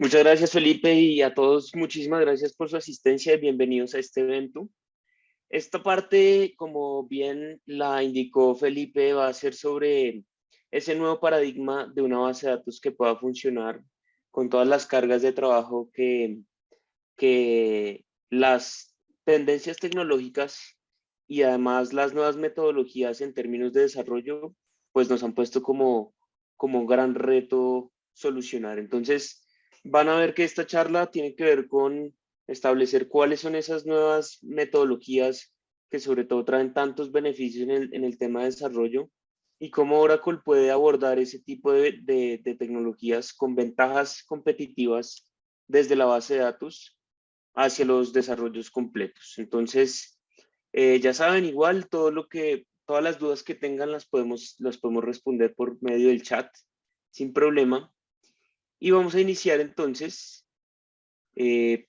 Muchas gracias, Felipe, y a todos muchísimas gracias por su asistencia y bienvenidos a este evento. Esta parte, como bien la indicó Felipe, va a ser sobre ese nuevo paradigma de una base de datos que pueda funcionar con todas las cargas de trabajo que las tendencias tecnológicas y además las nuevas metodologías en términos de desarrollo, pues nos han puesto como un gran reto solucionar. Entonces, van a ver que esta charla tiene que ver con establecer cuáles son esas nuevas metodologías que sobre todo traen tantos beneficios en el tema de desarrollo y cómo Oracle puede abordar ese tipo de tecnologías con ventajas competitivas desde la base de datos hacia los desarrollos completos. Entonces, ya saben, igual todas las dudas que tengan las podemos responder por medio del chat sin problema. Y vamos a iniciar entonces eh,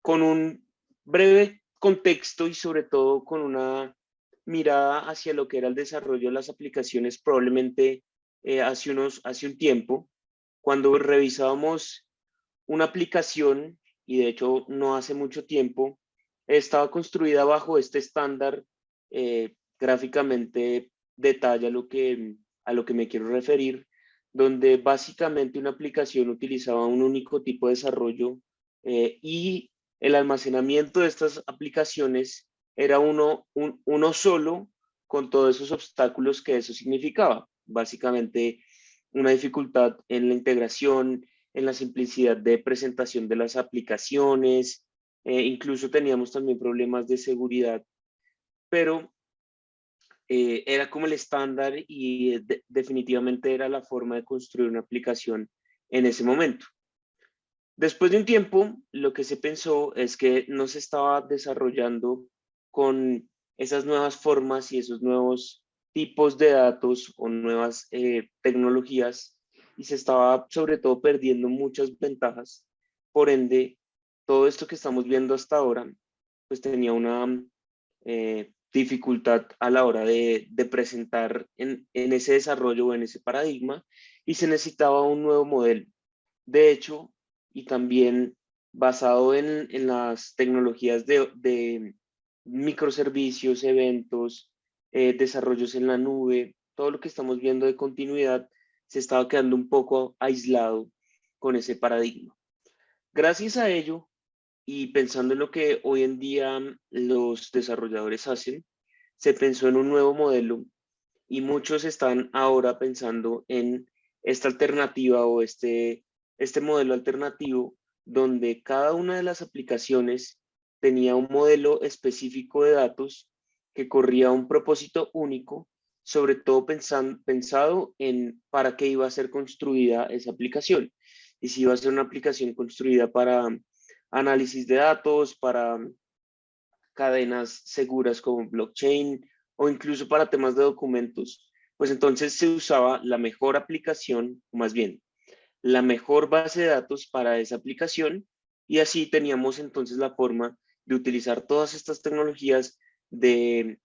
con un breve contexto y sobre todo con una mirada hacia lo que era el desarrollo de las aplicaciones probablemente hace un tiempo, cuando revisábamos una aplicación, y de hecho no hace mucho tiempo, estaba construida bajo este estándar. Gráficamente detalla a lo que me quiero referir, donde básicamente una aplicación utilizaba un único tipo de desarrollo y el almacenamiento de estas aplicaciones era uno solo, con todos esos obstáculos que eso significaba. Básicamente una dificultad en la integración, en la simplicidad de presentación de las aplicaciones, incluso teníamos también problemas de seguridad, pero era como el estándar y definitivamente era la forma de construir una aplicación en ese momento. Después de un tiempo, lo que se pensó es que no se estaba desarrollando con esas nuevas formas y esos nuevos tipos de datos o nuevas tecnologías, y se estaba sobre todo perdiendo muchas ventajas. Por ende, todo esto que estamos viendo hasta ahora, pues tenía una dificultad a la hora de presentar en ese desarrollo o en ese paradigma, y se necesitaba un nuevo modelo. De hecho, y también basado en las tecnologías de microservicios, eventos, desarrollos en la nube, todo lo que estamos viendo de continuidad se estaba quedando un poco aislado con ese paradigma. Gracias a ello, y pensando en lo que hoy en día los desarrolladores hacen, se pensó en un nuevo modelo, y muchos están ahora pensando en esta alternativa o este modelo alternativo, donde cada una de las aplicaciones tenía un modelo específico de datos que corría un propósito único, sobre todo pensado en para qué iba a ser construida esa aplicación. Y si iba a ser una aplicación construida para análisis de datos, para cadenas seguras como blockchain o incluso para temas de documentos, pues entonces se usaba la mejor aplicación, o más bien, la mejor base de datos para esa aplicación, y así teníamos entonces la forma de utilizar todas estas tecnologías, de,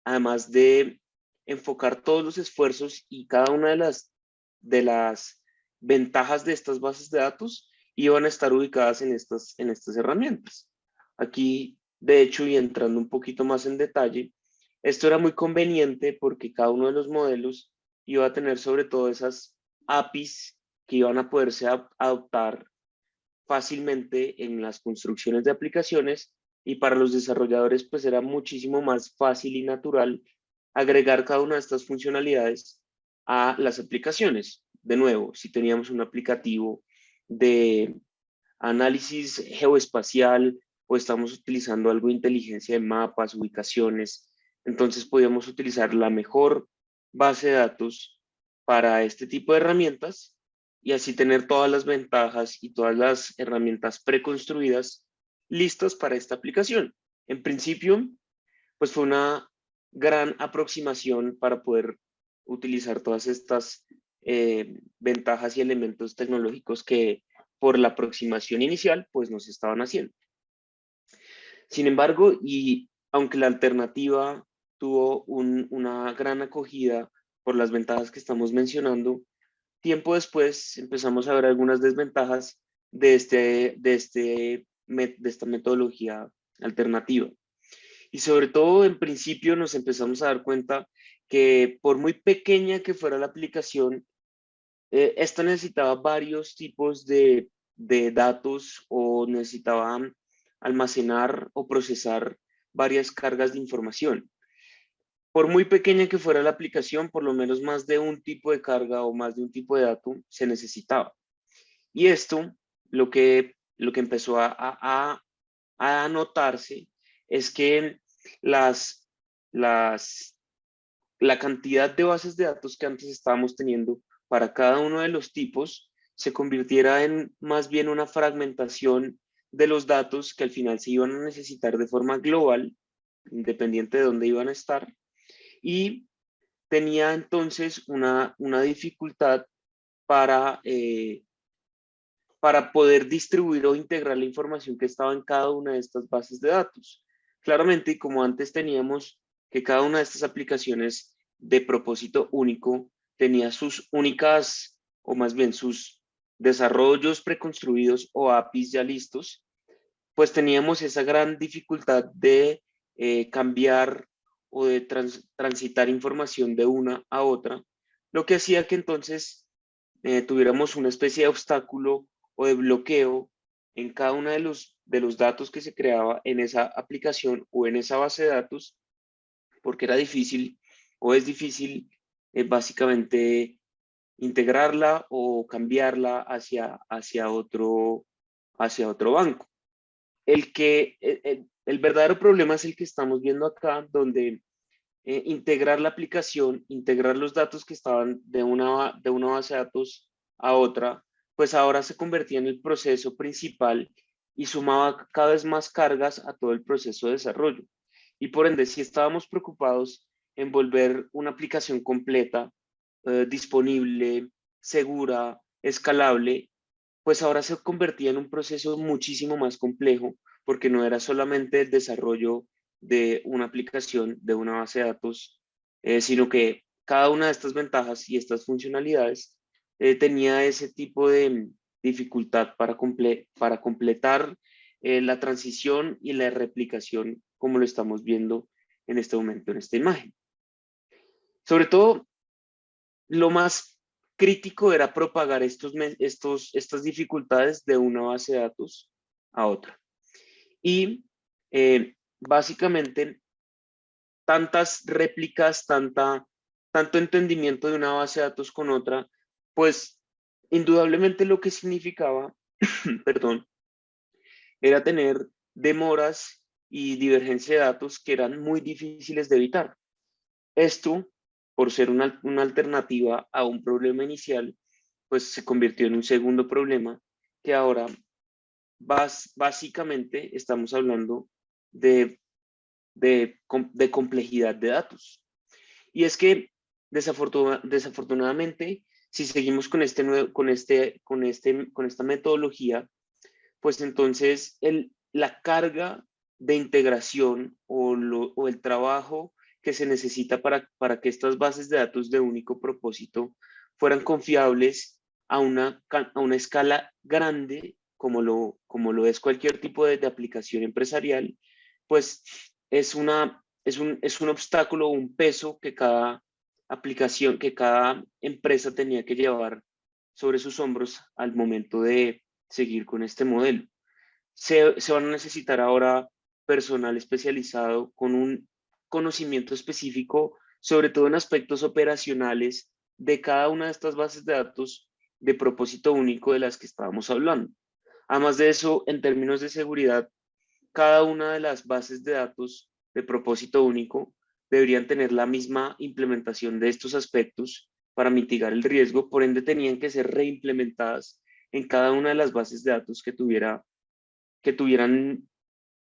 además de enfocar todos los esfuerzos y cada una de las ventajas de estas bases de datos iban a estar ubicadas en estas herramientas. Aquí, de hecho, y entrando un poquito más en detalle, esto era muy conveniente porque cada uno de los modelos iba a tener sobre todo esas APIs que iban a poderse adoptar fácilmente en las construcciones de aplicaciones, y para los desarrolladores pues era muchísimo más fácil y natural agregar cada una de estas funcionalidades a las aplicaciones. De nuevo, si teníamos un aplicativo de análisis geoespacial o estamos utilizando algo de inteligencia de mapas, ubicaciones, entonces podíamos utilizar la mejor base de datos para este tipo de herramientas y así tener todas las ventajas y todas las herramientas preconstruidas listas para esta aplicación. En principio, pues fue una gran aproximación para poder utilizar todas estas ventajas y elementos tecnológicos que por la aproximación inicial pues nos estaban haciendo. Sin embargo, y aunque la alternativa tuvo una gran acogida por las ventajas que estamos mencionando, tiempo después empezamos a ver algunas desventajas de esta metodología alternativa. Y sobre todo, en principio, nos empezamos a dar cuenta que por muy pequeña que fuera la aplicación, esta necesitaba varios tipos de datos o necesitaba almacenar o procesar varias cargas de información. Por muy pequeña que fuera la aplicación, por lo menos más de un tipo de carga o más de un tipo de dato se necesitaba. Y esto, lo que empezó a notarse es que las, las, la cantidad de bases de datos que antes estábamos teniendo para cada uno de los tipos se convirtiera en más bien una fragmentación de los datos que al final se iban a necesitar de forma global, independiente de dónde iban a estar, y tenía entonces una dificultad para, para poder distribuir o integrar la información que estaba en cada una de estas bases de datos. Claramente, y como antes teníamos que cada una de estas aplicaciones de propósito único tenía sus únicas, o más bien sus desarrollos preconstruidos o APIs ya listos, pues teníamos esa gran dificultad de cambiar o de transitar información de una a otra, lo que hacía que entonces tuviéramos una especie de obstáculo o de bloqueo en cada uno de los datos que se creaba en esa aplicación o en esa base de datos, porque era difícil o es difícil básicamente integrarla o cambiarla hacia otro banco. El verdadero problema es el que estamos viendo acá, donde integrar la aplicación, integrar los datos que estaban de una base de datos a otra, pues ahora se convertía en el proceso principal y sumaba cada vez más cargas a todo el proceso de desarrollo. Y por ende, si estábamos preocupados en volver una aplicación completa, disponible, segura, escalable, pues ahora se convertía en un proceso muchísimo más complejo, porque no era solamente el desarrollo de una aplicación, de una base de datos, sino que cada una de estas ventajas y estas funcionalidades tenía ese tipo de dificultad para completar la transición y la replicación como lo estamos viendo en este momento en esta imagen. Sobre todo, lo más crítico era propagar estas dificultades de una base de datos a otra. Y básicamente tantas réplicas, tanto entendimiento de una base de datos con otra, pues indudablemente lo que significaba, perdón, era tener demoras y divergencia de datos que eran muy difíciles de evitar. Esto, por ser una alternativa a un problema inicial, pues se convirtió en un segundo problema que ahora básicamente estamos hablando de, de complejidad de datos. Y es que desafortunadamente, si seguimos con, con esta metodología, pues entonces la carga de integración o el trabajo que se necesita para que estas bases de datos de único propósito fueran confiables a una escala grande, como lo es cualquier tipo de aplicación empresarial, pues es un obstáculo, un peso que cada aplicación, que cada empresa tenía que llevar sobre sus hombros al momento de seguir con este modelo. Se van a necesitar ahora personal especializado con un conocimiento específico, sobre todo en aspectos operacionales de cada una de estas bases de datos de propósito único de las que estábamos hablando. Además de eso, en términos de seguridad, cada una de las bases de datos de propósito único deberían tener la misma implementación de estos aspectos para mitigar el riesgo, por ende tenían que ser reimplementadas en cada una de las bases de datos que tuvieran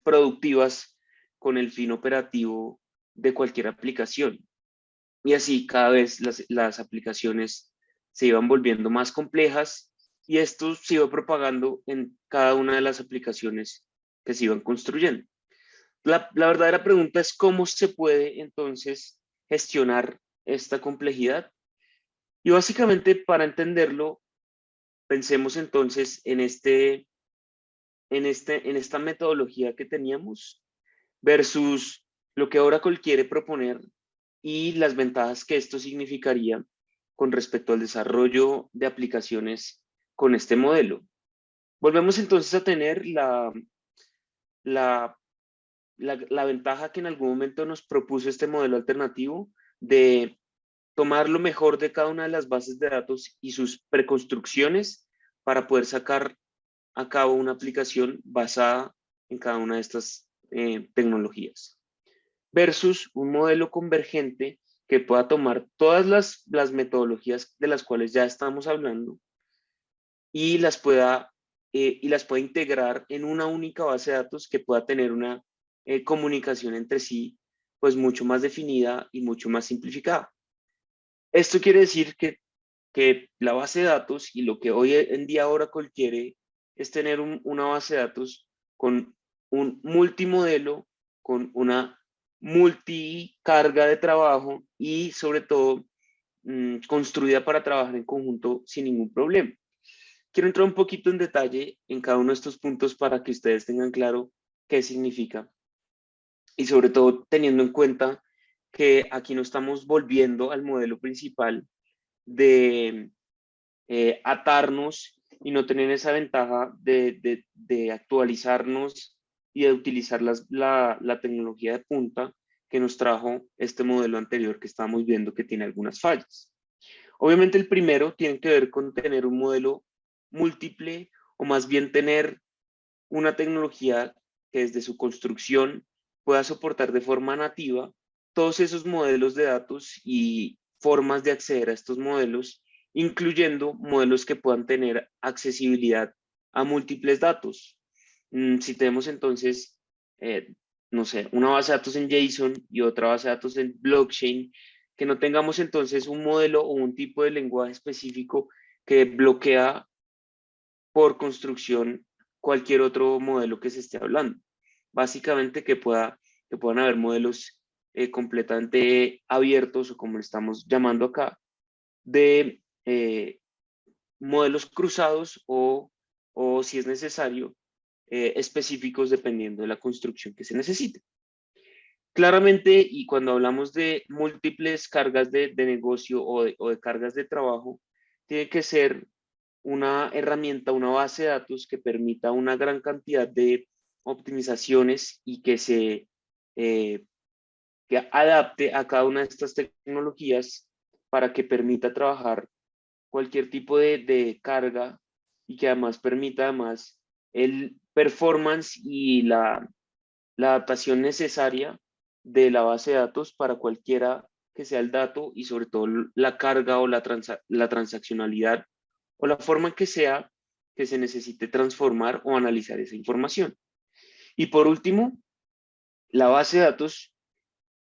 productivas con el fin operativo de cualquier aplicación. Y así cada vez las aplicaciones se iban volviendo más complejas y esto se iba propagando en cada una de las aplicaciones que se iban construyendo. La verdadera pregunta es cómo se puede entonces gestionar esta complejidad. Y básicamente para entenderlo, pensemos entonces en esta metodología que teníamos versus lo que Oracle quiere proponer y las ventajas que esto significaría con respecto al desarrollo de aplicaciones con este modelo. Volvemos entonces a tener la, la ventaja que en algún momento nos propuso este modelo alternativo de tomar lo mejor de cada una de las bases de datos y sus preconstrucciones para poder sacar a cabo una aplicación basada en cada una de estas tecnologías. Versus un modelo convergente que pueda tomar todas las metodologías de las cuales ya estamos hablando y y las pueda integrar en una única base de datos que pueda tener una comunicación entre sí pues mucho más definida y mucho más simplificada. Esto quiere decir que la base de datos y lo que hoy en día Oracle quiere es tener una base de datos con un multimodelo, con una multicarga de trabajo y sobre todo construida para trabajar en conjunto sin ningún problema. Quiero entrar un poquito en detalle en cada uno de estos puntos para que ustedes tengan claro qué significa y sobre todo teniendo en cuenta que aquí no estamos volviendo al modelo principal de atarnos y no tener esa ventaja de actualizarnos y de utilizar la tecnología de punta que nos trajo este modelo anterior que estamos viendo que tiene algunas fallas. Obviamente el primero tiene que ver con tener un modelo múltiple o más bien tener una tecnología que desde su construcción pueda soportar de forma nativa todos esos modelos de datos y formas de acceder a estos modelos, incluyendo modelos que puedan tener accesibilidad a múltiples datos. Si tenemos entonces, no sé, una base de datos en JSON y otra base de datos en blockchain, que no tengamos entonces un modelo o un tipo de lenguaje específico que bloquea por construcción cualquier otro modelo que se esté hablando. Básicamente que puedan haber modelos completamente abiertos o como lo estamos llamando acá, de modelos cruzados o si es necesario, específicos dependiendo de la construcción que se necesite. Claramente, y cuando hablamos de múltiples cargas de negocio o de cargas de trabajo, tiene que ser una herramienta, una base de datos que permita una gran cantidad de optimizaciones y eh, que adapte a cada una de estas tecnologías para que permita trabajar cualquier tipo de carga y que además permita además el performance y la adaptación necesaria de la base de datos para cualquiera que sea el dato y sobre todo la carga o la transaccionalidad o la forma en que sea que se necesite transformar o analizar esa información. Y por último, la base de datos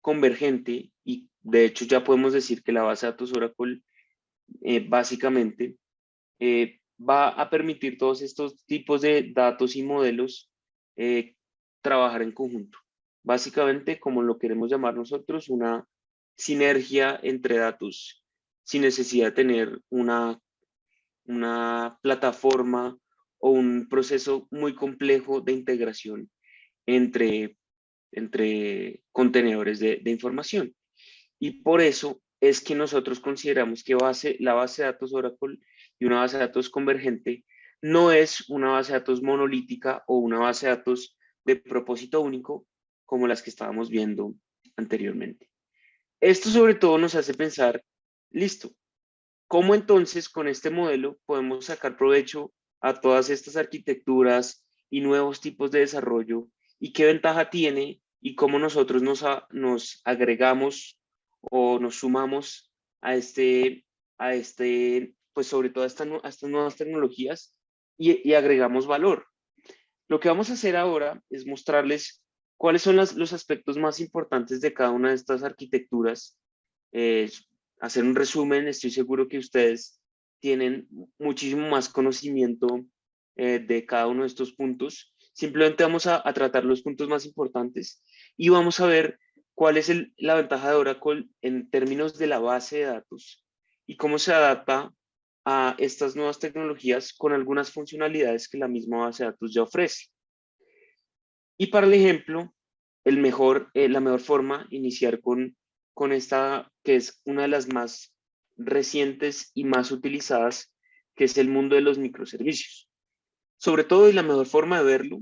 convergente, y de hecho ya podemos decir que la base de datos Oracle básicamente va a permitir todos estos tipos de datos y modelos eh, trabajar en conjunto. Básicamente, como lo queremos llamar nosotros, una sinergia entre datos sin necesidad de tener una plataforma o un proceso muy complejo de integración entre, entre contenedores de información. Y por eso es que nosotros consideramos que la base de datos Oracle y una base de datos convergente no es una base de datos monolítica o una base de datos de propósito único como las que estábamos viendo anteriormente. Esto sobre todo nos hace pensar, listo, ¿cómo entonces con este modelo podemos sacar provecho a todas estas arquitecturas y nuevos tipos de desarrollo? ¿Y qué ventaja tiene? ¿Y cómo nosotros nos agregamos o nos sumamos a este pues sobre todo a estas nuevas tecnologías y agregamos valor? Lo que vamos a hacer ahora es mostrarles cuáles son los aspectos más importantes de cada una de estas arquitecturas, eh, hacer un resumen. Estoy seguro que ustedes tienen muchísimo más conocimiento de cada uno de estos puntos. Simplemente vamos a tratar los puntos más importantes y vamos a ver cuál es la ventaja de Oracle en términos de la base de datos y cómo se adapta a estas nuevas tecnologías con algunas funcionalidades que la misma base de datos ya ofrece. Y para el ejemplo, la mejor forma, iniciar con esta, que es una de las más recientes y más utilizadas, que es el mundo de los microservicios. Sobre todo, y la mejor forma de verlo,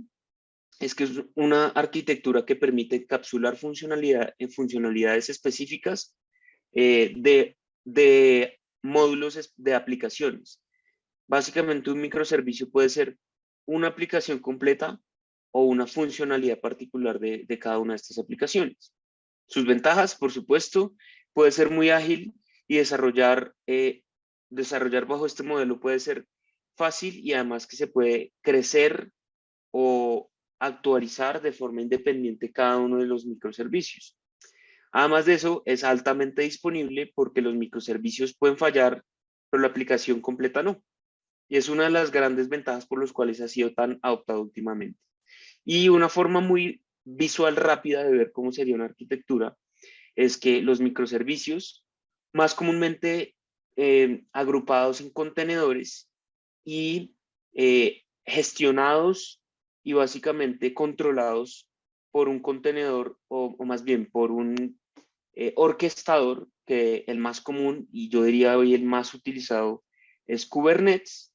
es que es una arquitectura que permite encapsular funcionalidades específicas de módulos de aplicaciones. Básicamente, un microservicio puede ser una aplicación completa o una funcionalidad particular de cada una de estas aplicaciones. Sus ventajas, por supuesto, puede ser muy ágil y desarrollar bajo este modelo puede ser fácil y además que se puede crecer o actualizar de forma independiente cada uno de los microservicios. Además de eso, es altamente disponible porque los microservicios pueden fallar, pero la aplicación completa no. Y es una de las grandes ventajas por las cuales ha sido tan adoptado últimamente. Y una forma muy visual rápida de ver cómo sería una arquitectura es que los microservicios, más comúnmente agrupados en contenedores y gestionados y básicamente controlados por un contenedor o más bien por un orquestador, que el más común y yo diría hoy el más utilizado es Kubernetes.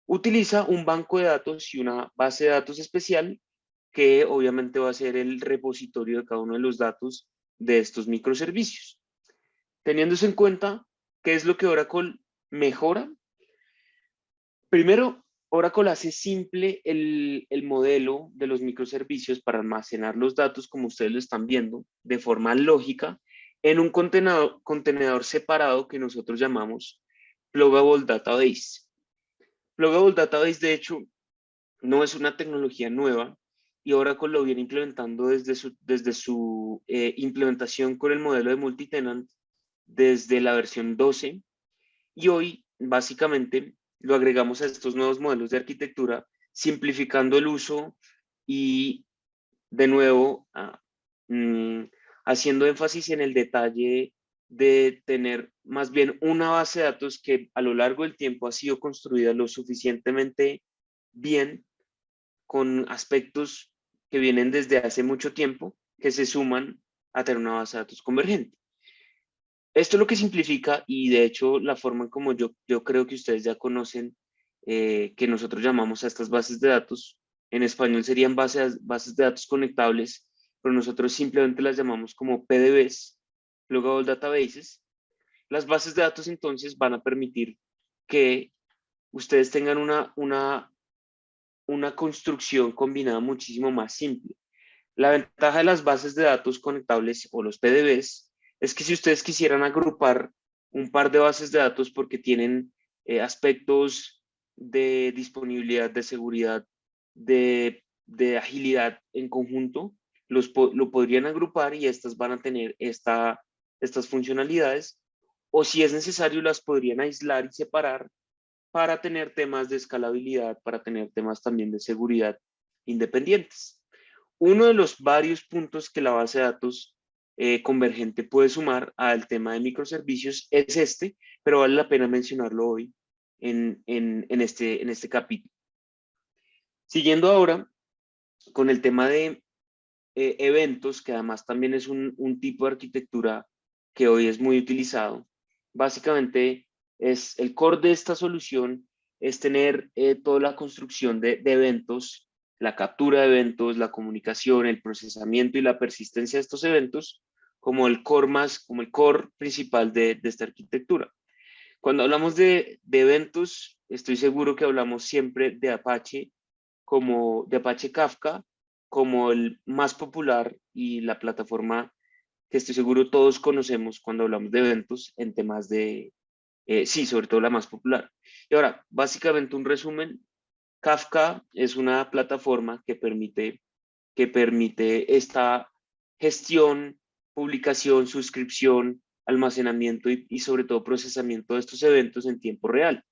Utiliza un banco de datos y una base de datos especial que obviamente va a ser el repositorio de cada uno de los datos de estos microservicios. Teniendo eso en cuenta, ¿qué es lo que Oracle mejora? Primero, Oracle hace simple el modelo de los microservicios para almacenar los datos, como ustedes lo están viendo, de forma lógica, en un contenedor separado que nosotros llamamos Pluggable Database. Pluggable Database, de hecho, no es una tecnología nueva y Oracle lo viene implementando desde su implementación con el modelo de multitenant desde la versión 12 y hoy básicamente lo agregamos a estos nuevos modelos de arquitectura, simplificando el uso y de nuevo haciendo énfasis en el detalle de tener más bien una base de datos que a lo largo del tiempo ha sido construida lo suficientemente bien con aspectos que vienen desde hace mucho tiempo que se suman a tener una base de datos convergente. Esto es lo que simplifica y de hecho la forma en como yo creo que ustedes ya conocen que nosotros llamamos a estas bases de datos, en español serían bases de datos conectables, pero nosotros simplemente las llamamos como PDBs, Pluggable Databases. Las bases de datos entonces van a permitir que ustedes tengan una construcción combinada muchísimo más simple. La ventaja de las bases de datos conectables o los PDBs es que si ustedes quisieran agrupar un par de bases de datos porque tienen aspectos de disponibilidad, de seguridad, de agilidad en conjunto, lo podrían agrupar y estas van a tener estas funcionalidades. O si es necesario, las podrían aislar y separar para tener temas de escalabilidad, para tener temas también de seguridad independientes. Uno de los varios puntos que la base de datos convergente puede sumar al tema de microservicios es este, pero vale la pena mencionarlo hoy en este capítulo. Siguiendo ahora con el tema de eventos, que además también es un tipo de arquitectura que hoy es muy utilizado. Básicamente, es el core de esta solución es tener toda la construcción de eventos, la captura de eventos, la comunicación, el procesamiento y la persistencia de estos eventos como el como el core principal de esta arquitectura. Cuando hablamos de eventos, estoy seguro que hablamos siempre de Apache de Apache Kafka como el más popular y la plataforma que estoy seguro todos conocemos cuando hablamos de eventos en temas sí, sobre todo la más popular. Y ahora, básicamente un resumen, Kafka es una plataforma que permite esta gestión, publicación, suscripción, almacenamiento y sobre todo procesamiento de estos eventos en tiempo real.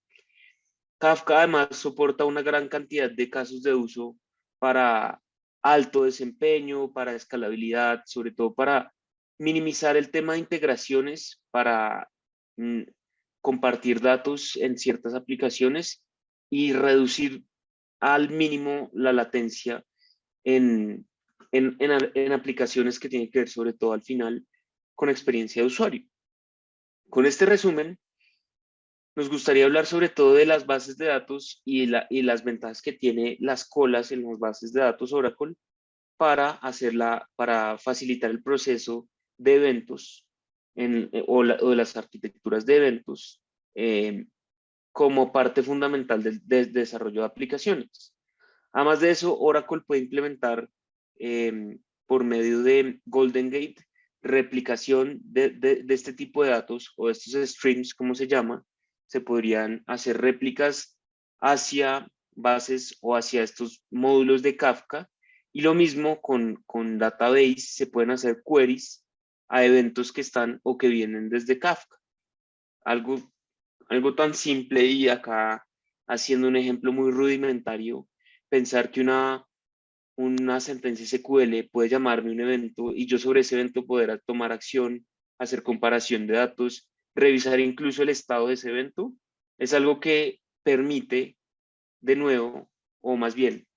Kafka además soporta una gran cantidad de casos de uso para alto desempeño, para escalabilidad, sobre todo para minimizar el tema de integraciones, para compartir datos en ciertas aplicaciones y reducir al mínimo la latencia en aplicaciones que tienen que ver sobre todo al final con experiencia de usuario. Con este resumen, nos gustaría hablar sobre todo de las bases de datos y las ventajas que tiene las colas en las bases de datos Oracle para facilitar el proceso de eventos o de las arquitecturas de eventos como parte fundamental del desarrollo de aplicaciones. Además de eso, Oracle puede implementar por medio de Golden Gate replicación de este tipo de datos o de estos streams, como se llama. Se podrían hacer réplicas hacia bases o hacia estos módulos de Kafka. Y lo mismo con Database, se pueden hacer queries a eventos que están o que vienen desde Kafka. Algo tan simple, y acá haciendo un ejemplo muy rudimentario, pensar que una sentencia SQL puede llamarme un evento y yo sobre ese evento poder tomar acción, hacer comparación de datos, revisar incluso el estado de ese evento, es algo que permite, de nuevo, o más bien,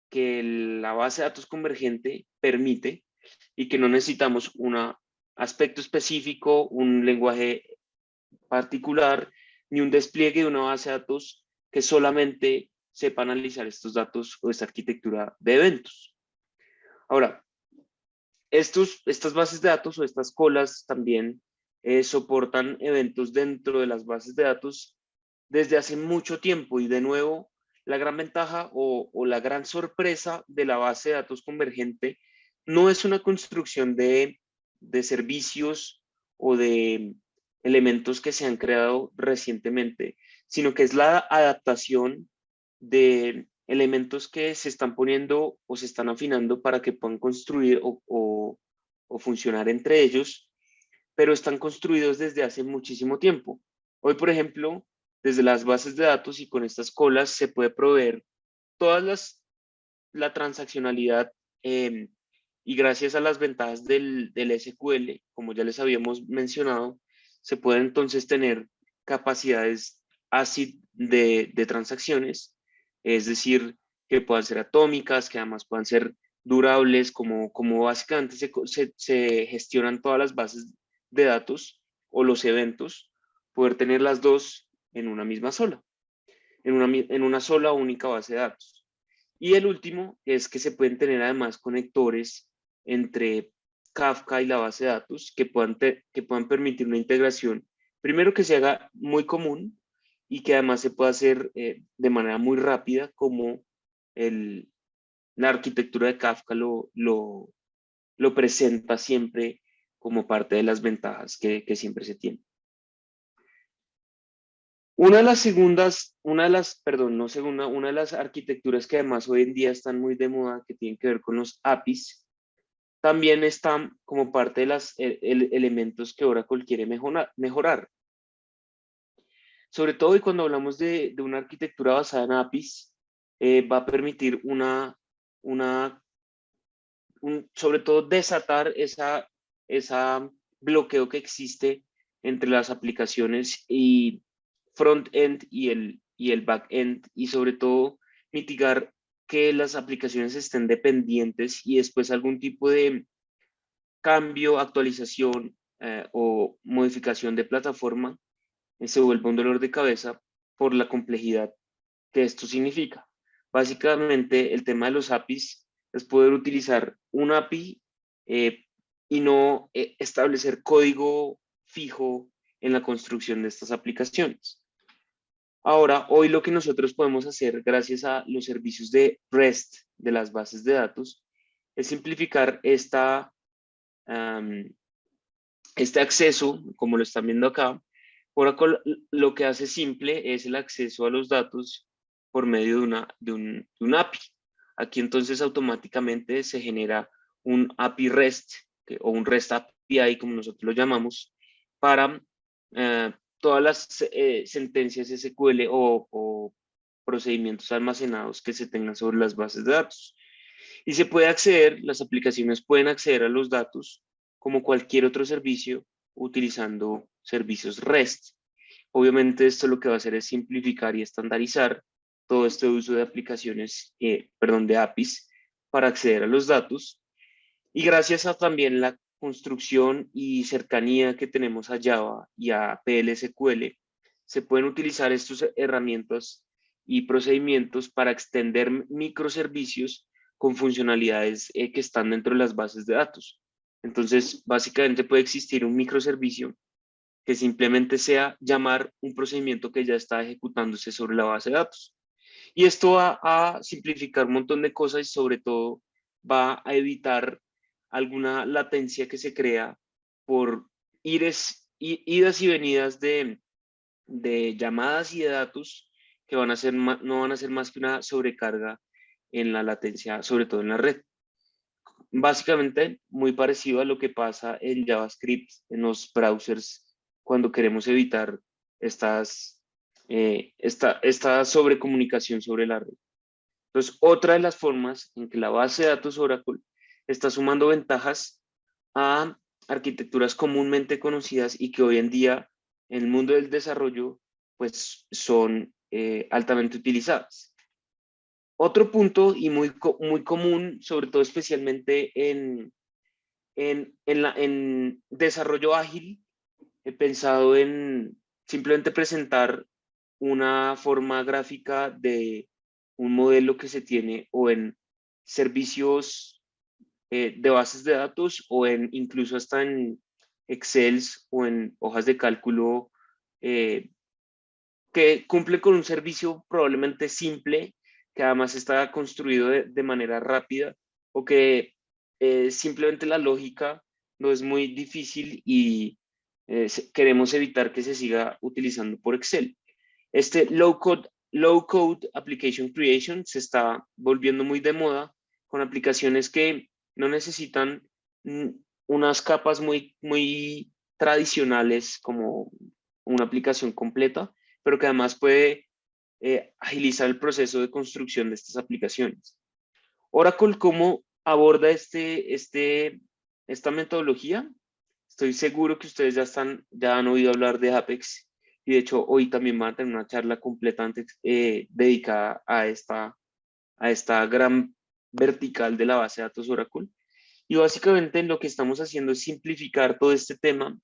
que la base de datos convergente permite y que no necesitamos un aspecto específico, un lenguaje particular, ni un despliegue de una base de datos que solamente sepa analizar estos datos o esta arquitectura de eventos. Ahora, estas bases de datos o estas colas también soportan eventos dentro de las bases de datos desde hace mucho tiempo, y de nuevo, la gran ventaja o la gran sorpresa de la base de datos convergente no es una construcción de servicios o de elementos que se han creado recientemente, sino que es la adaptación de elementos que se están poniendo o se están afinando para que puedan construir o funcionar entre ellos, pero están construidos desde hace muchísimo tiempo. Hoy, por ejemplo, desde las bases de datos y con estas colas se puede proveer la transaccionalidad, y gracias a las ventajas del SQL, como ya les habíamos mencionado, se pueden entonces tener capacidades ACID de transacciones, es decir, que puedan ser atómicas, que además puedan ser durables, como básicamente se gestionan todas las bases de datos o los eventos, poder tener las dos en una misma sola, en una sola única base de datos. Y el último es que se pueden tener además conectores entre Kafka y la base de datos que puedan permitir una integración, primero que se haga muy común y que además se pueda hacer de manera muy rápida, como la arquitectura de Kafka lo presenta siempre como parte de las ventajas que siempre se tiene. Una de las arquitecturas que además hoy en día están muy de moda, que tienen que ver con los APIs, también están como parte de los elementos que Oracle quiere mejorar. Sobre todo, y cuando hablamos de una arquitectura basada en APIs, va a permitir sobre todo desatar esa bloqueo que existe entre las aplicaciones y front-end y el back-end, y sobre todo mitigar que las aplicaciones estén dependientes y después algún tipo de cambio, actualización o modificación de plataforma se vuelva un dolor de cabeza por la complejidad que esto significa. Básicamente, el tema de los APIs es poder utilizar un API y no establecer código fijo en la construcción de estas aplicaciones. Ahora, hoy lo que nosotros podemos hacer gracias a los servicios de REST de las bases de datos es simplificar este acceso, como lo están viendo acá. Oracle lo que hace simple es el acceso a los datos por medio de un API. Aquí entonces automáticamente se genera un API REST o un REST API, como nosotros lo llamamos, para todas las sentencias SQL o procedimientos almacenados que se tengan sobre las bases de datos. Y se puede acceder, las aplicaciones pueden acceder a los datos como cualquier otro servicio utilizando servicios REST. Obviamente esto lo que va a hacer es simplificar y estandarizar todo este uso de aplicaciones, de APIs para acceder a los datos. Y gracias a también la construcción y cercanía que tenemos a Java y a PLSQL, se pueden utilizar estas herramientas y procedimientos para extender microservicios con funcionalidades que están dentro de las bases de datos. Entonces, básicamente puede existir un microservicio que simplemente sea llamar un procedimiento que ya está ejecutándose sobre la base de datos. Y esto va a simplificar un montón de cosas y sobre todo va a evitar alguna latencia que se crea por idas y venidas de llamadas y de datos que van a ser no van a ser más que una sobrecarga en la latencia, sobre todo en la red. Básicamente muy parecido a lo que pasa en JavaScript, en los browsers, cuando queremos evitar esta sobrecomunicación sobre la red. Entonces, otra de las formas en que la base de datos Oracle está sumando ventajas a arquitecturas comúnmente conocidas y que hoy en día en el mundo del desarrollo pues son altamente utilizadas. Otro punto y muy común, sobre todo especialmente en desarrollo ágil, he pensado en simplemente presentar una forma gráfica de un modelo que se tiene o en servicios de bases de datos o en incluso hasta en Excel o en hojas de cálculo eh, que cumple con un servicio probablemente simple, que además está construido de manera rápida o que simplemente la lógica no es muy difícil y queremos evitar que se siga utilizando por Excel. Este low code application creation se está volviendo muy de moda con aplicaciones que no necesitan mm, unas capas muy tradicionales como una aplicación completa, pero que además puede agilizar el proceso de construcción de estas aplicaciones. Oracle, ¿cómo aborda esta metodología? Estoy seguro que ustedes ya han oído hablar de Apex y de hecho hoy también van a tener una charla completamente dedicada a esta gran vertical de la base de datos Oracle. Y básicamente lo que estamos haciendo es simplificar todo este tema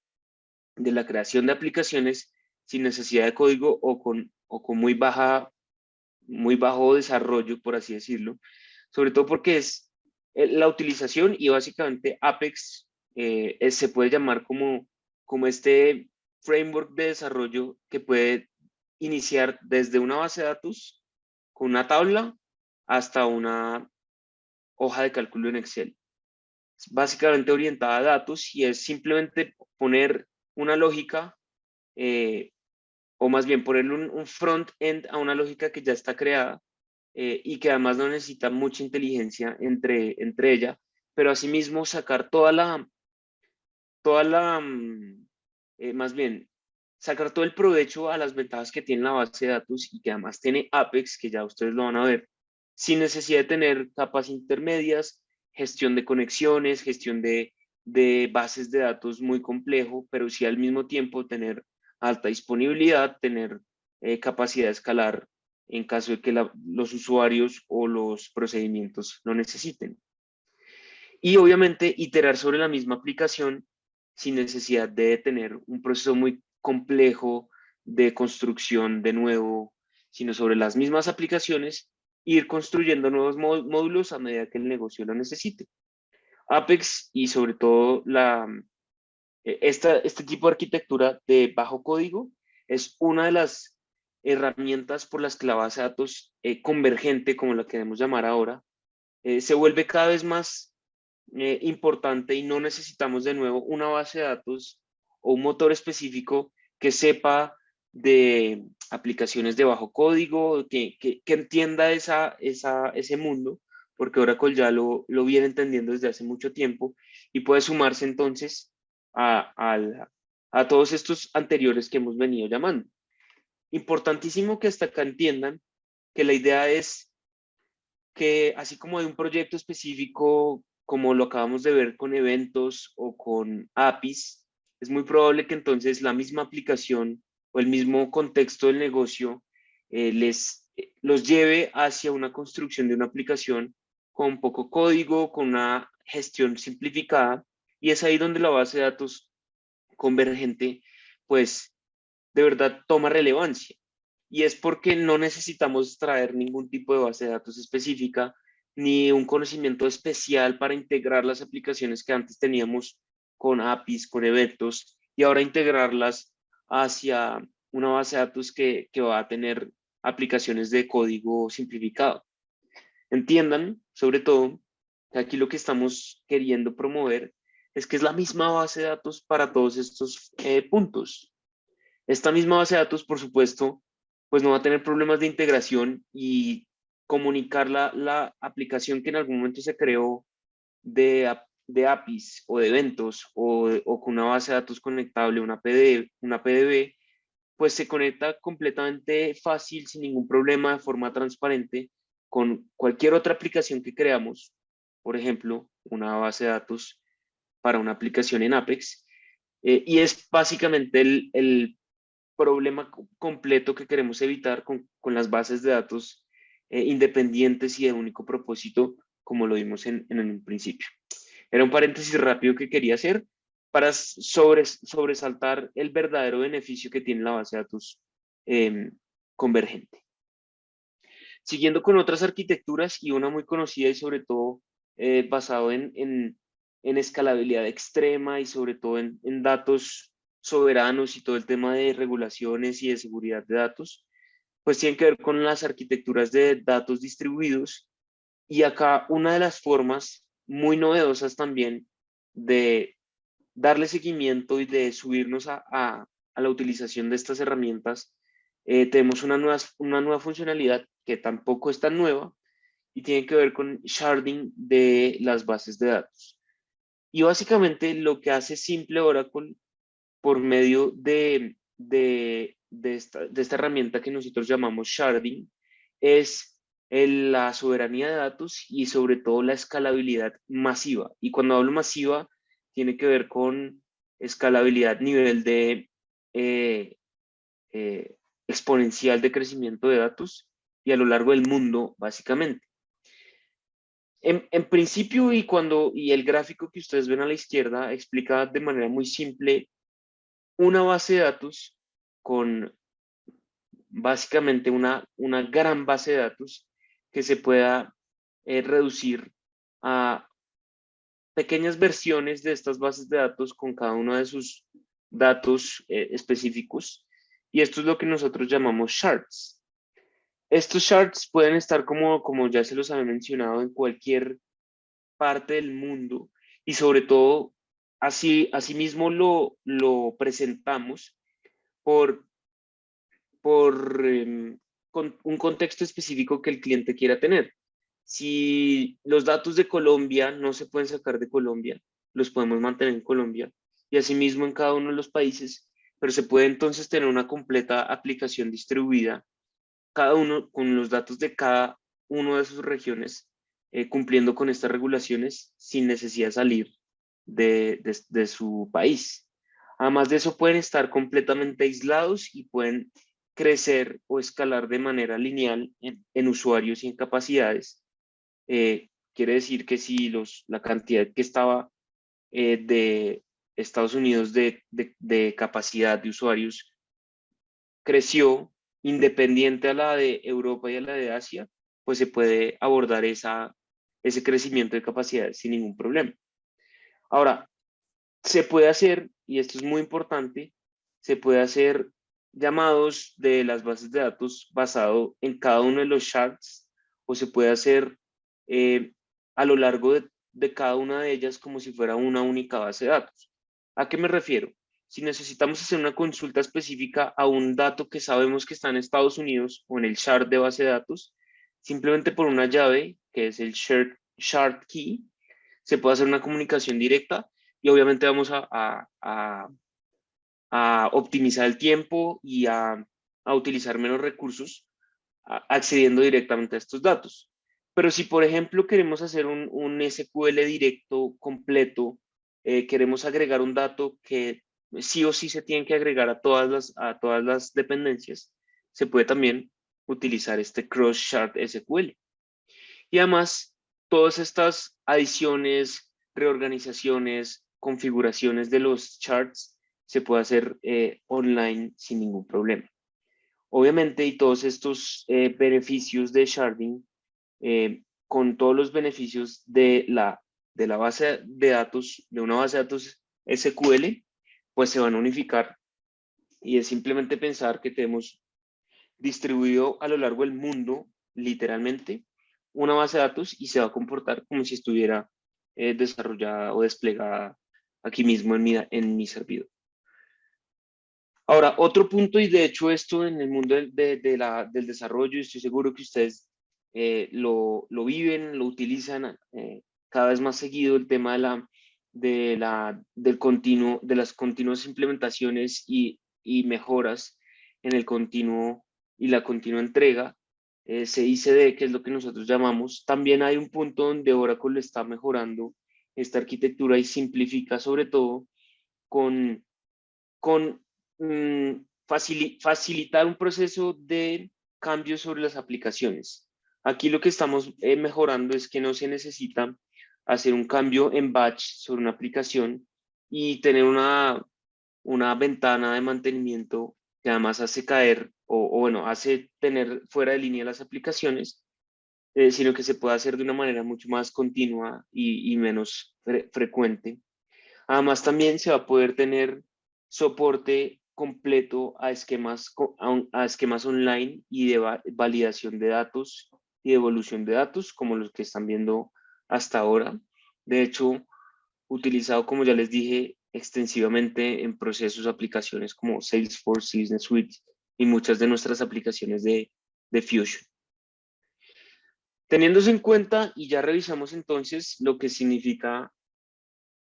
de la creación de aplicaciones sin necesidad de código o con muy bajo desarrollo, por así decirlo, sobre todo porque es la utilización y básicamente Apex se puede llamar como este framework de desarrollo que puede iniciar desde una base de datos con una tabla hasta una hoja de cálculo en Excel. Es básicamente orientada a datos y es simplemente poner una lógica o más bien ponerle un front-end a una lógica que ya está creada y que además no necesita mucha inteligencia entre ella, pero asimismo sacar más bien, sacar todo el provecho a las ventajas que tiene la base de datos y que además tiene Apex, que ya ustedes lo van a ver, sin necesidad de tener capas intermedias, gestión de conexiones, gestión de bases de datos muy complejo, pero sí al mismo tiempo tener alta disponibilidad, tener capacidad de escalar en caso de que los usuarios o los procedimientos lo necesiten. Y obviamente iterar sobre la misma aplicación sin necesidad de tener un proceso muy complejo de construcción de nuevo, sino sobre las mismas aplicaciones, ir construyendo nuevos módulos a medida que el negocio lo necesite. Apex y sobre todo este tipo de arquitectura de bajo código es una de las herramientas por las que la base de datos convergente, como la queremos llamar ahora, se vuelve cada vez más importante y no necesitamos de nuevo una base de datos o un motor específico que sepa de aplicaciones de bajo código, que entienda ese mundo, porque Oracle ya lo viene entendiendo desde hace mucho tiempo y puede sumarse entonces a todos estos anteriores que hemos venido llamando. Importantísimo que hasta acá entiendan que la idea es que así como hay un proyecto específico, como lo acabamos de ver con eventos o con APIs, es muy probable que entonces la misma aplicación o el mismo contexto del negocio los lleve hacia una construcción de una aplicación con poco código, con una gestión simplificada, y es ahí donde la base de datos convergente, pues de verdad toma relevancia. Y es porque no necesitamos traer ningún tipo de base de datos específica, ni un conocimiento especial para integrar las aplicaciones que antes teníamos con APIs, con eventos, y ahora integrarlas hacia una base de datos que va a tener aplicaciones de código simplificado. Entiendan, sobre todo, que aquí lo que estamos queriendo promover es que es la misma base de datos para todos estos puntos. Esta misma base de datos, por supuesto, pues no va a tener problemas de integración y comunicar la aplicación que en algún momento se creó de APIs o de eventos o con una base de datos conectable, una PDB, pues se conecta completamente fácil, sin ningún problema, de forma transparente, con cualquier otra aplicación que creamos, por ejemplo, una base de datos para una aplicación en Apex, y es básicamente el problema completo que queremos evitar con las bases de datos independientes y de único propósito, como lo vimos en un principio. Era un paréntesis rápido que quería hacer para sobresaltar el verdadero beneficio que tiene la base de datos eh, convergente. Siguiendo con otras arquitecturas y una muy conocida y sobre todo basado en escalabilidad extrema y sobre todo en datos soberanos y todo el tema de regulaciones y de seguridad de datos, pues tienen que ver con las arquitecturas de datos distribuidos. Y acá una de las formas muy novedosas también de darle seguimiento y de subirnos a la utilización de estas herramientas, tenemos una nueva funcionalidad que tampoco es tan nueva y tiene que ver con sharding de las bases de datos. Y básicamente lo que hace simple Oracle por medio de esta herramienta que nosotros llamamos sharding es la soberanía de datos y sobre todo la escalabilidad masiva. Y cuando hablo masiva, tiene que ver con escalabilidad nivel de eh, exponencial de crecimiento de datos y a lo largo del mundo, básicamente. En principio, y el gráfico que ustedes ven a la izquierda explica de manera muy simple una base de datos con básicamente una gran base de datos que se pueda reducir a pequeñas versiones de estas bases de datos con cada uno de sus datos específicos. Y esto es lo que nosotros llamamos shards. Estos shards pueden estar, como ya se los había mencionado, en cualquier parte del mundo y sobre todo, así mismo lo presentamos por, por con un contexto específico que el cliente quiera tener. Si los datos de Colombia no se pueden sacar de Colombia, los podemos mantener en Colombia y asimismo en cada uno de los países, pero se puede entonces tener una completa aplicación distribuida, cada uno con los datos de cada uno de sus regiones, cumpliendo con estas regulaciones sin necesidad de salir de su país. Además de eso, pueden estar completamente aislados y pueden crecer o escalar de manera lineal en usuarios y en capacidades. Quiere decir que si la cantidad que estaba de Estados Unidos de capacidad de usuarios creció independiente a la de Europa y a la de Asia, pues se puede abordar ese crecimiento de capacidades sin ningún problema. Ahora, se puede hacer, y esto es muy importante, se puede hacer llamados de las bases de datos basado en cada uno de los shards o se puede hacer eh, a lo largo de cada una de ellas como si fuera una única base de datos. ¿A qué me refiero? Si necesitamos hacer una consulta específica a un dato que sabemos que está en Estados Unidos o en el shard de base de datos, simplemente por una llave, que es el shard key, se puede hacer una comunicación directa y obviamente vamos a optimizar el tiempo y a utilizar menos recursos accediendo directamente a estos datos. Pero si, por ejemplo, queremos hacer un SQL directo completo, queremos agregar un dato que sí o sí se tienen que agregar a todas las dependencias, se puede también utilizar este cross-chart SQL. Y además, todas estas adiciones, reorganizaciones, configuraciones de los charts se puede hacer online sin ningún problema. Obviamente, y todos estos beneficios de sharding, con todos los beneficios de la base de datos, de una base de datos SQL, pues se van a unificar y es simplemente pensar que tenemos distribuido a lo largo del mundo, literalmente, una base de datos y se va a comportar como si estuviera desarrollada o desplegada aquí mismo en mi servidor. Ahora, otro punto, y de hecho esto en el mundo del desarrollo, y estoy seguro que ustedes lo viven, lo utilizan cada vez más seguido, el tema del continuo, de las continuas implementaciones y mejoras en el continuo y la continua entrega, CICD, que es lo que nosotros llamamos. También hay un punto donde Oracle está mejorando esta arquitectura y simplifica sobre todo con facilitar un proceso de cambio sobre las aplicaciones. Aquí lo que estamos mejorando es que no se necesita hacer un cambio en batch sobre una aplicación y tener una ventana de mantenimiento que además hace caer o bueno, hace tener fuera de línea las aplicaciones, sino que se puede hacer de una manera mucho más continua y menos frecuente. Además, también se va a poder tener soporte completo a esquemas online y de validación de datos y de evolución de datos, como los que están viendo hasta ahora. De hecho, utilizado, como ya les dije, extensivamente en procesos, aplicaciones como Salesforce, Business Suite y muchas de nuestras aplicaciones de Fusion. Teniéndose en cuenta, y ya revisamos entonces lo que significa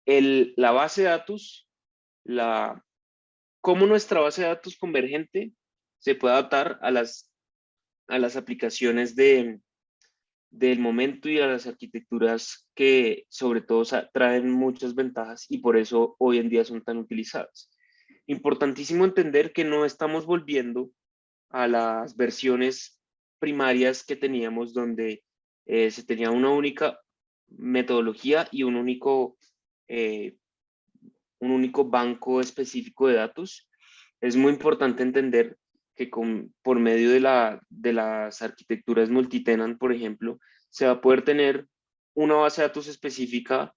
la base de datos, cómo nuestra base de datos convergente se puede adaptar a las aplicaciones del momento y a las arquitecturas que sobre todo traen muchas ventajas y por eso hoy en día son tan utilizadas. Importantísimo entender que no estamos volviendo a las versiones primarias que teníamos donde se tenía una única metodología y eh, un único banco específico de datos. Es muy importante entender que por medio de las arquitecturas multitenant, por ejemplo, se va a poder tener una base de datos específica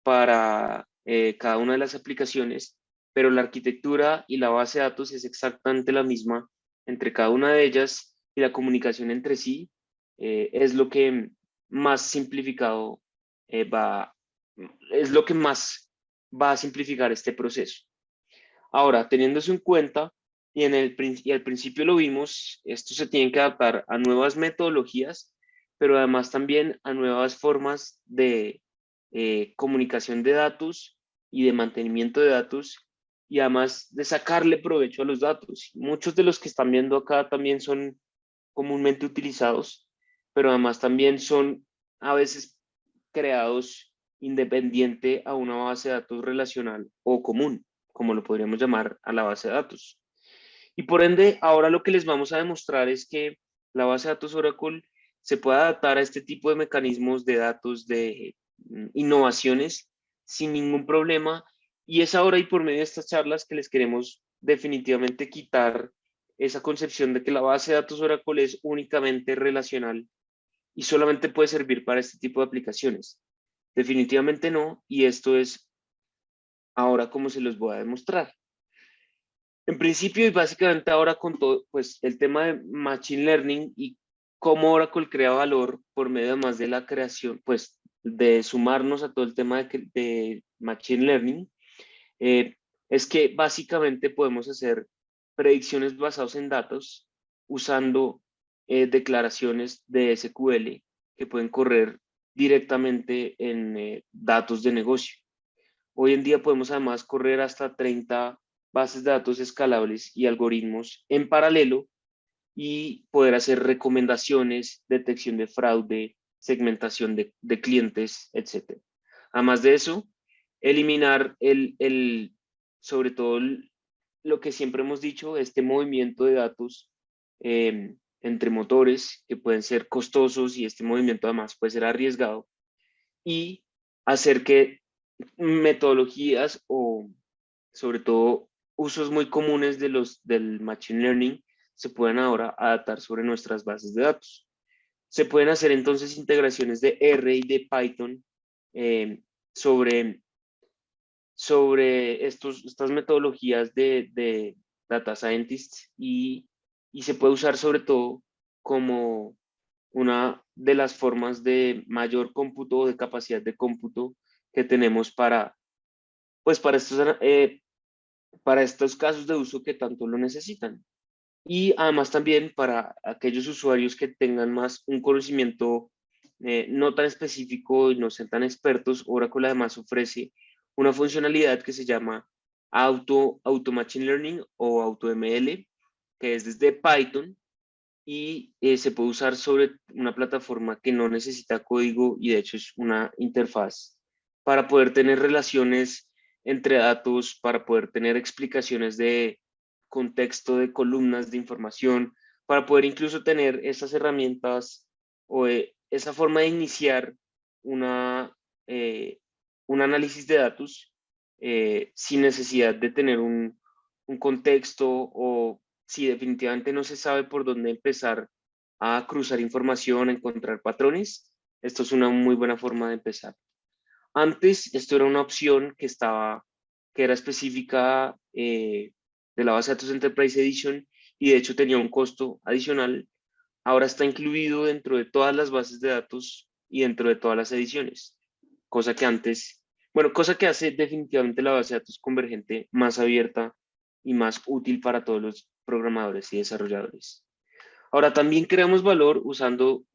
para cada una de las aplicaciones, pero la arquitectura y la base de datos es exactamente la misma entre cada una de ellas y la comunicación entre sí es lo que más simplificado va, es lo que más va a simplificar este proceso. Ahora, teniendo eso en cuenta, y al principio lo vimos, esto se tiene que adaptar a nuevas metodologías, pero además también a nuevas formas de comunicación de datos y de mantenimiento de datos, y además de sacarle provecho a los datos. Muchos de los que están viendo acá también son comúnmente utilizados, pero además también son a veces creados independiente a una base de datos relacional o común, como lo podríamos llamar a la base de datos. Y por ende, ahora lo que les vamos a demostrar es que la base de datos Oracle se puede adaptar a este tipo de mecanismos de datos, de innovaciones, sin ningún problema. Y es ahora y por medio de estas charlas que les queremos definitivamente quitar esa concepción de que la base de datos Oracle es únicamente relacional y solamente puede servir para este tipo de aplicaciones. Definitivamente no, y esto es ahora como se los voy a demostrar. En principio y básicamente ahora con todo, pues el tema de Machine Learning y cómo Oracle crea valor por medio más de la creación, pues de sumarnos a todo el tema de Machine Learning, eh, es que básicamente podemos hacer predicciones basadas en datos usando declaraciones de SQL que pueden correr directamente en datos de negocio. Hoy en día podemos además correr hasta 30 bases de datos escalables y algoritmos en paralelo y poder hacer recomendaciones, detección de fraude, segmentación de clientes, etc. Además de eso, eliminar sobre todo lo que siempre hemos dicho, este movimiento de datos entre motores que pueden ser costosos y este movimiento además puede ser arriesgado, y hacer que metodologías o sobre todo usos muy comunes del Machine Learning se puedan ahora adaptar sobre nuestras bases de datos. Se pueden hacer entonces integraciones de R y de Python sobre estas metodologías de data scientists y se puede usar sobre todo como una de las formas de mayor cómputo o de capacidad de cómputo que tenemos pues para estos casos de uso que tanto lo necesitan. Y además también para aquellos usuarios que tengan más un conocimiento no tan específico y no sean tan expertos, Oracle además ofrece una funcionalidad que se llama Auto Machine Learning o AutoML, que es desde Python y se puede usar sobre una plataforma que no necesita código y de hecho es una interfaz para poder tener relaciones entre datos, para poder tener explicaciones de contexto de columnas de información, para poder incluso tener esas herramientas o esa forma de iniciar una, un análisis de datos sin necesidad de tener un contexto o si definitivamente no se sabe por dónde empezar a cruzar información, a encontrar patrones, esto es una muy buena forma de empezar. Antes, esto era una opción que era específica de la base de datos Enterprise Edition y de hecho tenía un costo adicional. Ahora está incluido dentro de todas las bases de datos y dentro de todas las ediciones, cosa que antes, bueno, cosa que hace definitivamente la base de datos convergente más abierta y más útil para todos los programadores y desarrolladores. Ahora, también creamos valor usando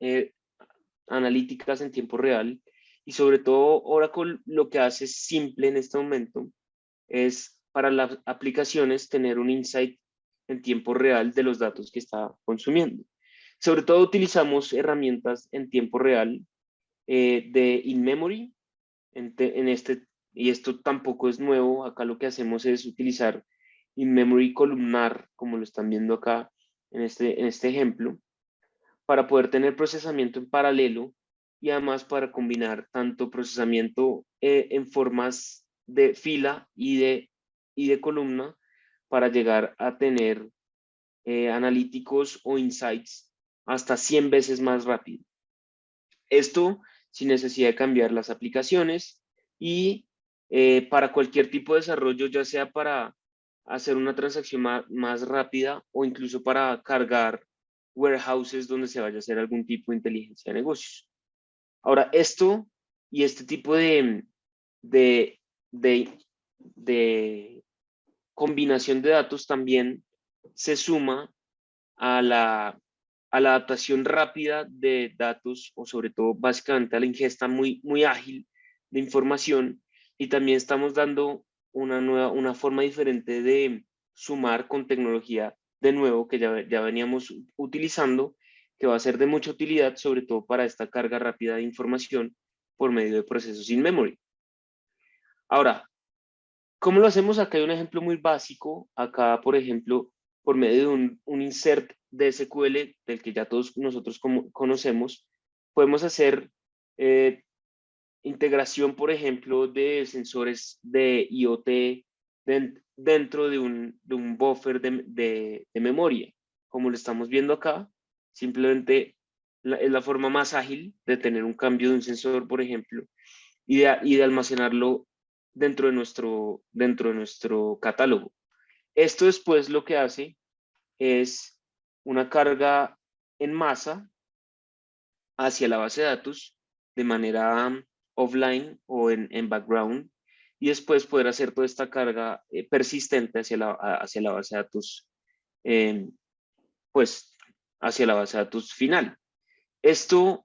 analíticas en tiempo real y sobre todo Oracle lo que hace simple en este momento es para las aplicaciones tener un insight en tiempo real de los datos que está consumiendo. Sobre todo utilizamos herramientas en tiempo real de in-memory y esto tampoco es nuevo. Acá lo que hacemos es utilizar in-memory columnar, como lo están viendo acá en este ejemplo, para poder tener procesamiento en paralelo y además para combinar tanto procesamiento en formas de fila y de columna para llegar a tener analíticos o insights hasta 100 veces más rápido. Esto sin necesidad de cambiar las aplicaciones y para cualquier tipo de desarrollo, ya sea para hacer una transacción más rápida o incluso para cargar warehouses donde se vaya a hacer algún tipo de inteligencia de negocios. Ahora, esto y este tipo de, de, de combinación de datos también se suma a a la adaptación rápida de datos o sobre todo básicamente a la ingesta muy ágil de información y también estamos dando una forma diferente de sumar con tecnología de nuevo que ya veníamos utilizando, que va a ser de mucha utilidad sobre todo para esta carga rápida de información por medio de procesos in memory. Ahora, ¿cómo lo hacemos? Acá hay un ejemplo muy básico. Acá, por ejemplo, por medio de un insert de SQL, del que ya todos nosotros conocemos, podemos hacer integración, por ejemplo, de sensores de IoT dentro de un buffer de memoria. Como lo estamos viendo acá, simplemente es la forma más ágil de tener un cambio de un sensor, por ejemplo, y de almacenarlo dentro de nuestro catálogo. Esto después lo que hace es una carga en masa hacia la base de datos de manera offline o en background y después poder hacer toda esta carga persistente hacia la base de datos, eh, pues hacia la base de datos final. Esto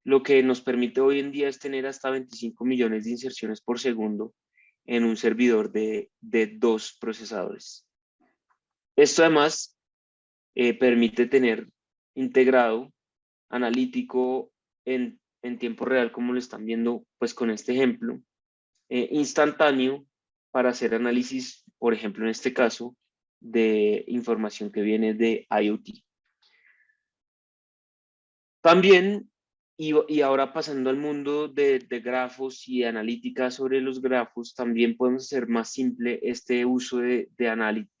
lo que nos permite hoy en día es tener hasta 25 millones de inserciones por segundo en un servidor de 2 procesadores. Esto además permite tener integrado analítico en tiempo real, como lo están viendo pues con este ejemplo, instantáneo para hacer análisis, por ejemplo, en este caso, de información que viene de IoT. También, y ahora pasando al mundo de grafos y analítica sobre los grafos, también podemos hacer más simple este uso de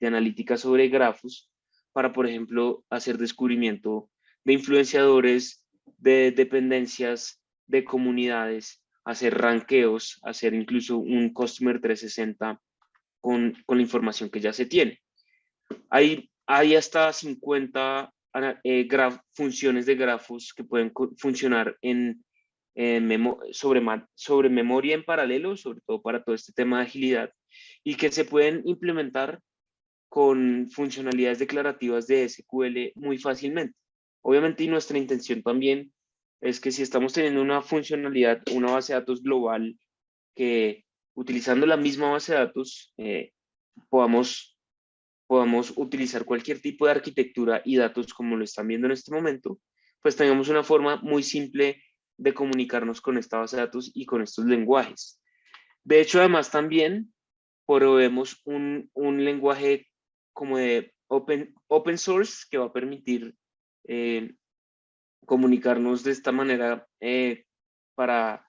analítica sobre grafos para, por ejemplo, hacer descubrimiento de influenciadores, de dependencias, de comunidades, hacer ranqueos, hacer incluso un Customer 360 con la información que ya se tiene. Hay hasta 50 funciones de grafos que pueden funcionar sobre memoria en paralelo, sobre todo para todo este tema de agilidad, y que se pueden implementar con funcionalidades declarativas de SQL muy fácilmente. Obviamente, y nuestra intención también es que si estamos teniendo una funcionalidad, una base de datos global, que utilizando la misma base de datos podamos utilizar cualquier tipo de arquitectura y datos como lo están viendo en este momento, pues tengamos una forma muy simple de comunicarnos con esta base de datos y con estos lenguajes. De hecho, además también proveemos un lenguaje como de open source que va a permitir comunicarnos de esta manera para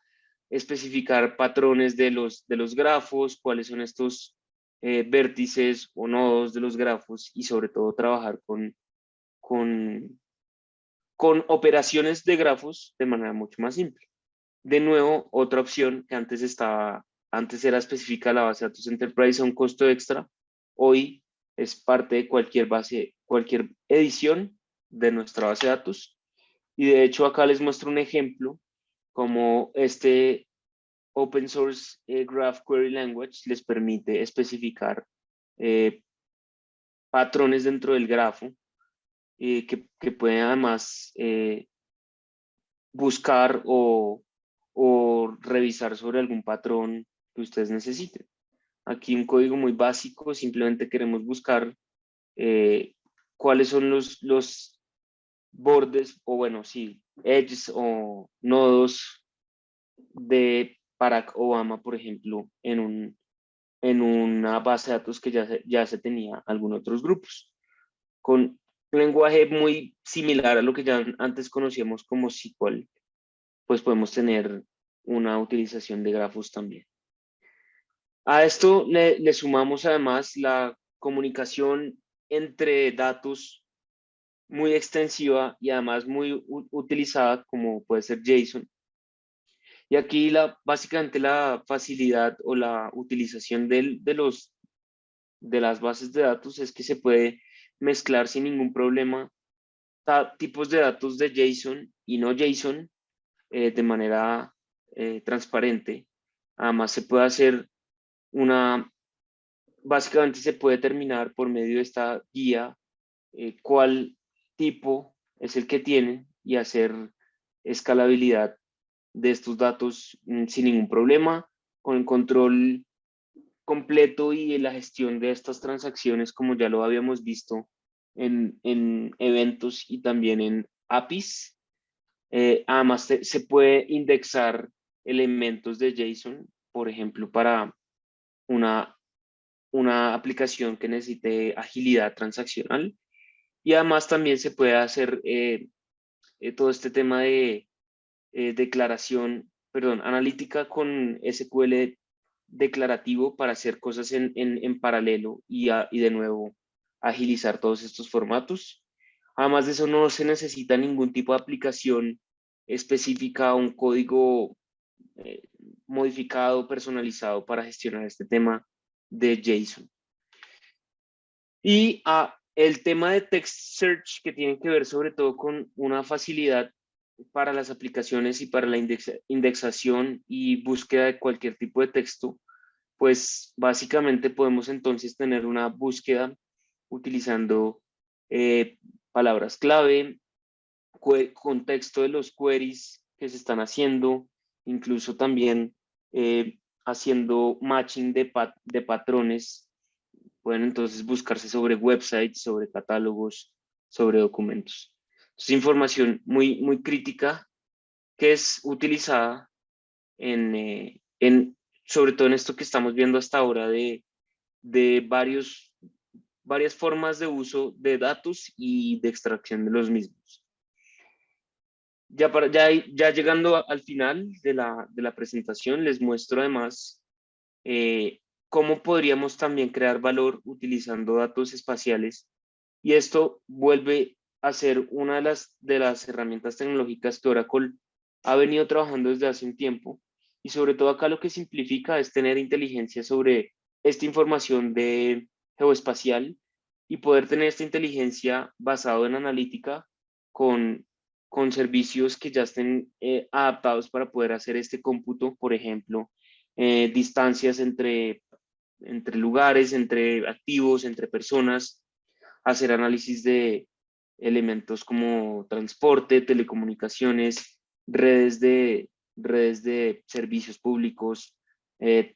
especificar patrones de los grafos, cuáles son estos vértices o nodos de los grafos y sobre todo trabajar con, con operaciones de grafos de manera mucho más simple. De nuevo, otra opción que antes era específica la base de datos Enterprise a un costo extra, hoy es parte de cualquier edición de nuestra base de datos. Y de hecho acá les muestro un ejemplo como este Open Source Graph Query Language les permite especificar patrones dentro del grafo que pueden además buscar o revisar sobre algún patrón que ustedes necesiten. Aquí un código muy básico, simplemente queremos buscar cuáles son los bordes o bueno, sí, edges o nodos de Barack Obama, por ejemplo, en una base de datos que ya se tenía algunos otros grupos, con un lenguaje muy similar a lo que ya antes conocíamos como SQL, pues podemos tener una utilización de grafos también. A esto le sumamos además la comunicación entre datos muy extensiva y además muy utilizada como puede ser JSON. Y aquí básicamente la facilidad o la utilización de las bases de datos es que se puede mezclar sin ningún problema tipos de datos de JSON y no JSON de manera transparente. Además se puede hacer básicamente se puede determinar por medio de esta guía cuál tipo es el que tiene y hacer escalabilidad de estos datos sin ningún problema, con el control completo y la gestión de estas transacciones, como ya lo habíamos visto en eventos y también en APIs. Además, se puede indexar elementos de JSON, por ejemplo, para una, una aplicación que necesite agilidad transaccional. Y además también se puede hacer todo este tema de analítica con SQL declarativo para hacer cosas en paralelo y de nuevo agilizar todos estos formatos. Además de eso, no se necesita ningún tipo de aplicación específica, un código eh, modificado, personalizado para gestionar este tema de JSON. Y el tema de text search, que tiene que ver sobre todo con una facilidad para las aplicaciones y para la indexación y búsqueda de cualquier tipo de texto, pues básicamente podemos entonces tener una búsqueda utilizando palabras clave, contexto de los queries que se están haciendo, incluso también haciendo matching de patrones. Pueden entonces buscarse sobre websites, sobre catálogos, sobre documentos. Es información muy crítica que es utilizada sobre todo en esto que estamos viendo hasta ahora de varias formas de uso de datos y de extracción de los mismos. Ya llegando al final de la presentación, les muestro además cómo podríamos también crear valor utilizando datos espaciales. Y esto vuelve a ser una de las herramientas tecnológicas que Oracle ha venido trabajando desde hace un tiempo. Y sobre todo acá lo que simplifica es tener inteligencia sobre esta información de geoespacial y poder tener esta inteligencia basada en analítica con, con servicios que ya estén adaptados para poder hacer este cómputo, por ejemplo, distancias entre lugares, entre activos, entre personas, hacer análisis de elementos como transporte, telecomunicaciones, redes de servicios públicos, eh,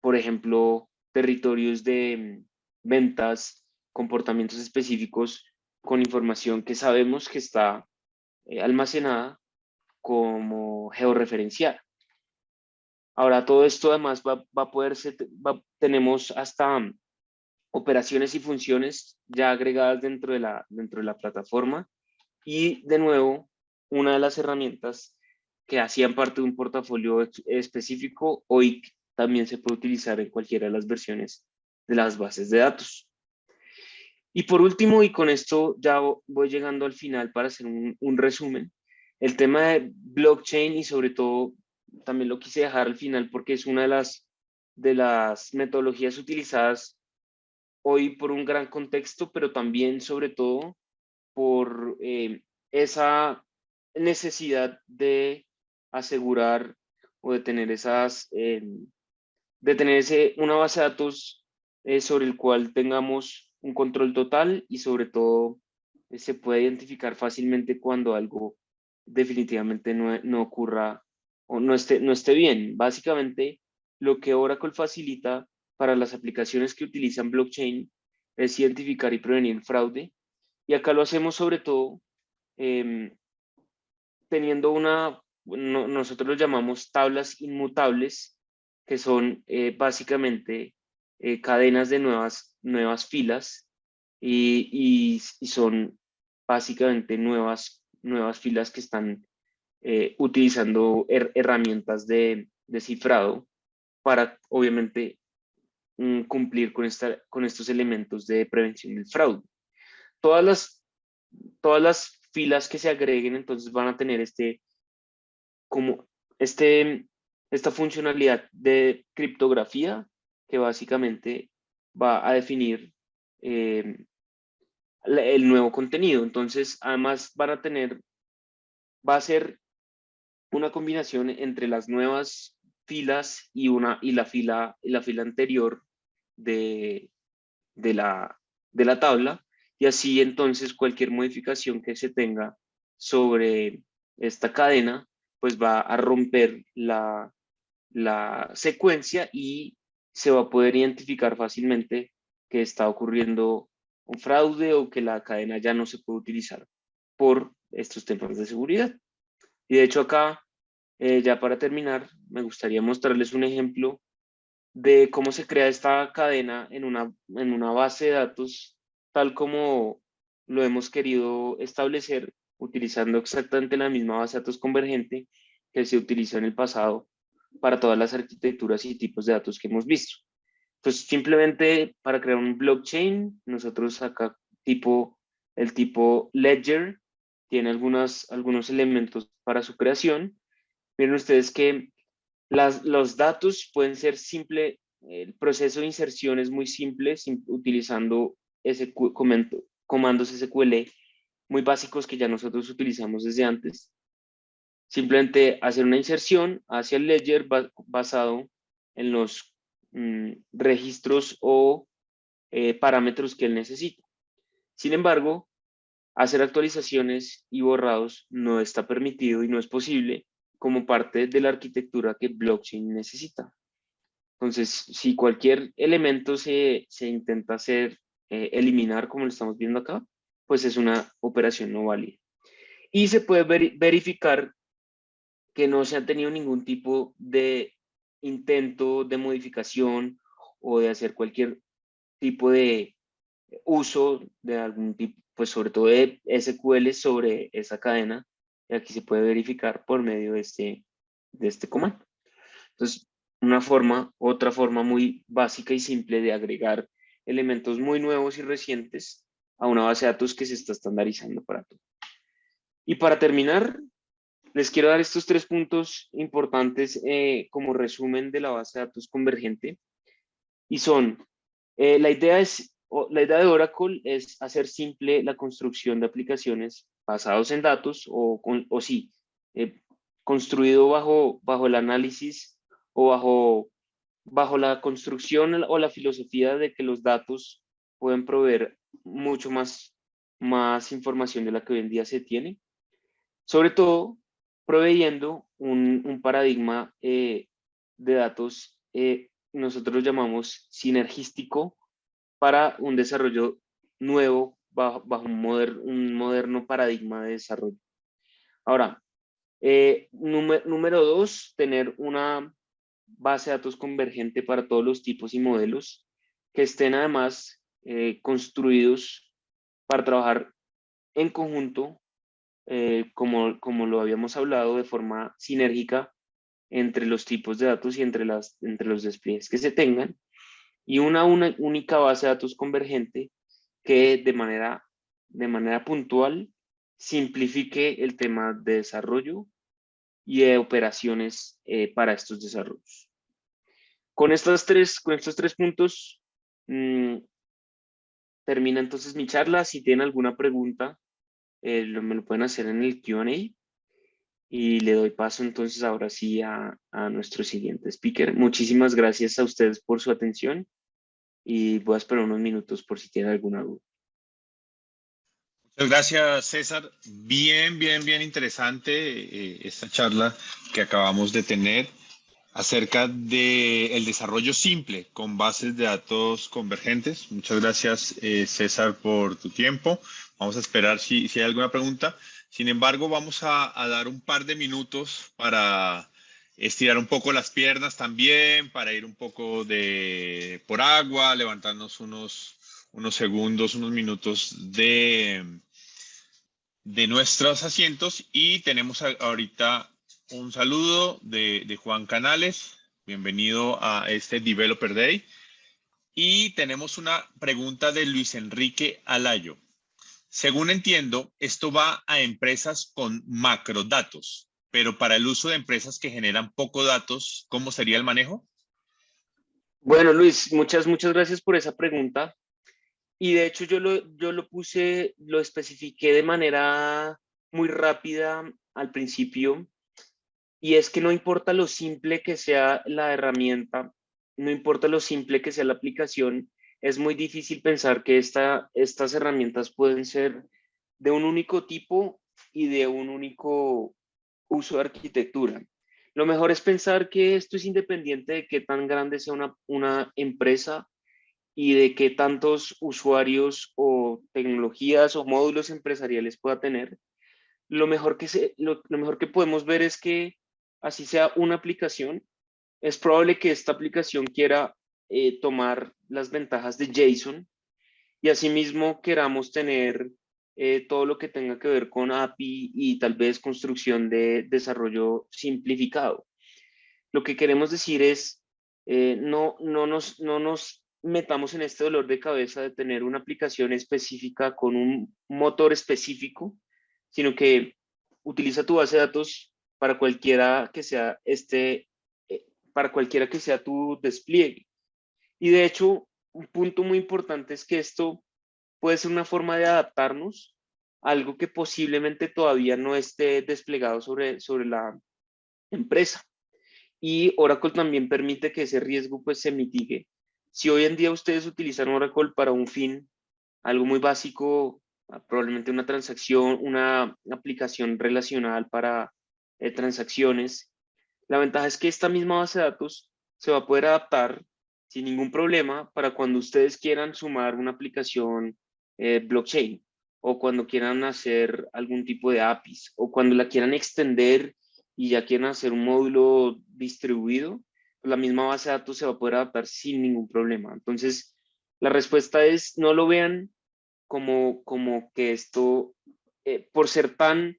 por ejemplo, territorios de ventas, comportamientos específicos con información que sabemos que está almacenada como georreferencial. Ahora, todo esto además va a poder ser, tenemos hasta operaciones y funciones ya agregadas dentro de la plataforma y de nuevo, una de las herramientas que hacían parte de un portafolio específico hoy también se puede utilizar en cualquiera de las versiones de las bases de datos. Y por último, y con esto ya voy llegando al final para hacer un resumen, el tema de blockchain y sobre todo también lo quise dejar al final porque es una de las metodologías utilizadas hoy por un gran contexto, pero también sobre todo por esa necesidad de asegurar o de tener una base de datos sobre el cual tengamos un control total y sobre todo se puede identificar fácilmente cuando algo definitivamente no ocurra o no esté bien. Básicamente, lo que Oracle facilita para las aplicaciones que utilizan blockchain es identificar y prevenir fraude. Y acá lo hacemos sobre todo eh, teniendo nosotros lo llamamos tablas inmutables, que son básicamente cadenas de nuevas filas y son básicamente nuevas filas que están utilizando herramientas de cifrado para obviamente cumplir con estos elementos de prevención del fraude. Todas las, todas las filas que se agreguen entonces van a tener como esta funcionalidad de criptografía que básicamente va a definir eh, el nuevo contenido. Entonces, además va a ser una combinación entre las nuevas filas y la fila anterior de, de la tabla, y así entonces cualquier modificación que se tenga sobre esta cadena, pues va a romper la secuencia y se va a poder identificar fácilmente que está ocurriendo un fraude o que la cadena ya no se puede utilizar por estos temas de seguridad. Y de hecho acá, ya para terminar, me gustaría mostrarles un ejemplo de cómo se crea esta cadena en una base de datos, tal como lo hemos querido establecer, utilizando exactamente la misma base de datos convergente que se utilizó en el pasado para todas las arquitecturas y tipos de datos que hemos visto. Pues simplemente para crear un blockchain, nosotros acá el tipo Ledger tiene algunos elementos para su creación. Miren ustedes que los datos pueden ser el proceso de inserción es muy simple utilizando comandos SQL muy básicos que ya nosotros utilizamos desde antes. Simplemente hacer una inserción hacia el ledger basado en los registros o parámetros que él necesita. Sin embargo, hacer actualizaciones y borrados no está permitido y no es posible como parte de la arquitectura que blockchain necesita. Entonces, si cualquier elemento se intenta eliminar, como lo estamos viendo acá, pues es una operación no válida. Y se puede verificar que no se ha tenido ningún tipo intento de modificación o de hacer cualquier tipo de uso de algún tipo, pues sobre todo de SQL sobre esa cadena, y aquí se puede verificar por medio de este comando. Entonces, otra forma muy básica y simple de agregar elementos muy nuevos y recientes a una base de datos que se está estandarizando para todo. Y para terminar, les quiero dar estos 3 puntos importantes como resumen de la base de datos convergente. Y son, la idea de Oracle es hacer simple la construcción de aplicaciones basados en datos o sí, eh, construido bajo el análisis o bajo la construcción o la filosofía de que los datos pueden proveer mucho más información de la que hoy en día se tiene, sobre todo proveyendo un paradigma de datos, nosotros lo llamamos sinergístico, para un desarrollo nuevo bajo un moderno paradigma de desarrollo. Ahora, número 2, tener una base de datos convergente para todos los tipos y modelos que estén además construidos para trabajar en conjunto, como lo habíamos hablado, de forma sinérgica entre los tipos de datos y entre los despliegues que se tengan, y una única base de datos convergente que de manera puntual simplifique el tema de desarrollo y de operaciones para estos desarrollos. Con estos 3 puntos termina entonces mi charla. Si tienen alguna pregunta, me lo pueden hacer en el Q&A y le doy paso entonces ahora sí a nuestro siguiente speaker. Muchísimas gracias a ustedes por su atención y voy a esperar unos minutos por si tienen alguna duda. Muchas gracias, César. Bien interesante esta charla que acabamos de tener acerca del desarrollo simple con bases de datos convergentes. Muchas gracias, César, por tu tiempo. Vamos a esperar si hay alguna pregunta. Sin embargo, vamos a dar un par de minutos para estirar un poco las piernas también, para ir un poco por agua, levantarnos unos segundos, unos minutos de nuestros asientos. Y tenemos ahorita un saludo de Juan Canales. Bienvenido a este Developer Day. Y tenemos una pregunta de Luis Enrique Alayo. Según entiendo, esto va a empresas con macrodatos, pero para el uso de empresas que generan poco datos, ¿cómo sería el manejo? Bueno, Luis, muchas gracias por esa pregunta. Y de hecho yo lo especifiqué de manera muy rápida al principio, y es que no importa lo simple que sea la herramienta, no importa lo simple que sea la aplicación, es muy difícil pensar que estas herramientas pueden ser de un único tipo y de un único uso de arquitectura. Lo mejor es pensar que esto es independiente de qué tan grande sea una empresa y de qué tantos usuarios o tecnologías o módulos empresariales pueda tener. Lo mejor que podemos ver es que así sea una aplicación, es probable que esta aplicación quiera tomar las ventajas de JSON y asimismo queramos tener todo lo que tenga que ver con API y tal vez construcción de desarrollo simplificado. Lo que queremos decir es, no nos metamos en este dolor de cabeza de tener una aplicación específica con un motor específico, sino que utiliza tu base de datos para cualquiera que sea para cualquiera que sea tu despliegue. Y de hecho, un punto muy importante es que esto puede ser una forma de adaptarnos a algo que posiblemente todavía no esté desplegado sobre la empresa. Y Oracle también permite que ese riesgo pues se mitigue. Si hoy en día ustedes utilizan Oracle para un fin, algo muy básico, probablemente una transacción, una aplicación relacional para transacciones, la ventaja es que esta misma base de datos se va a poder adaptar sin ningún problema para cuando ustedes quieran sumar una aplicación blockchain, o cuando quieran hacer algún tipo de APIs, o cuando la quieran extender y ya quieran hacer un módulo distribuido, la misma base de datos se va a poder adaptar sin ningún problema. Entonces, la respuesta es no lo vean como que esto, por ser tan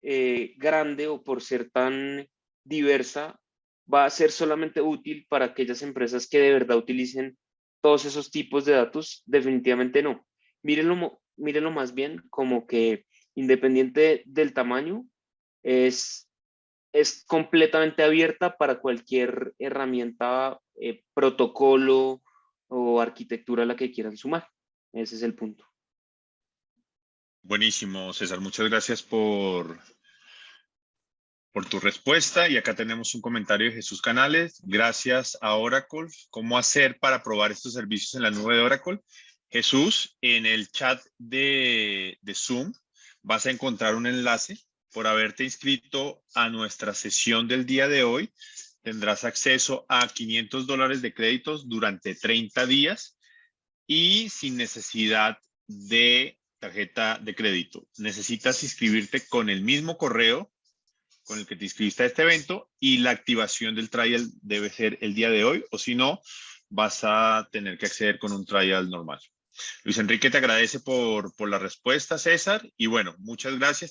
grande o por ser tan diversa, va a ser solamente útil para aquellas empresas que de verdad utilicen todos esos tipos de datos. Definitivamente no. Mírenlo más bien como que independiente del tamaño, es, es completamente abierta para cualquier herramienta, protocolo o arquitectura a la que quieran sumar. Ese es el punto. Buenísimo, César. Muchas gracias por tu respuesta. Y acá tenemos un comentario de Jesús Canales. Gracias a Oracle. ¿Cómo hacer para probar estos servicios en la nube de Oracle? Jesús, en el chat de Zoom vas a encontrar un enlace. Por haberte inscrito a nuestra sesión del día de hoy, tendrás acceso a $500 de créditos durante 30 días y sin necesidad de tarjeta de crédito. Necesitas inscribirte con el mismo correo con el que te inscribiste a este evento y la activación del trial debe ser el día de hoy, o si no, vas a tener que acceder con un trial normal. Luis Enrique te agradece por la respuesta, César, y bueno, muchas gracias.